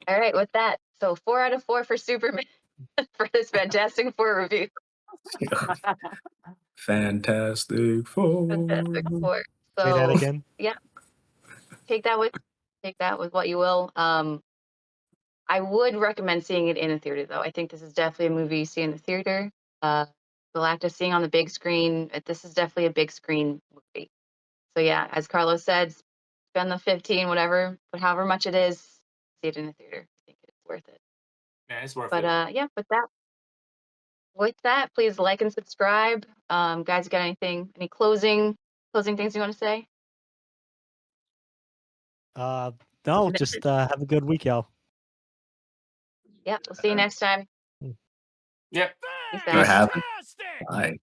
All right, with that, so 4 out of 4 for Superman for this Fantastic Four review. Fantastic Four. Fantastic Four. Say that So again. yeah, take that with what you will. I would recommend seeing it in a theater though. I think this is definitely a movie you see in the theater. Uh, Galactus seeing on the big screen. This is definitely a big screen movie. So yeah, as Carlos said, spend the 15, whatever, but however much it is, see it in a theater. I think it's worth it. Yeah, it's worth But it. yeah, with that, please like and subscribe. Guys, got any closing things you want to say? Uh, no, just have a good week, y'all. Yep, we'll see you next time. Yep. Peace You're out. having. Fantastic! Bye.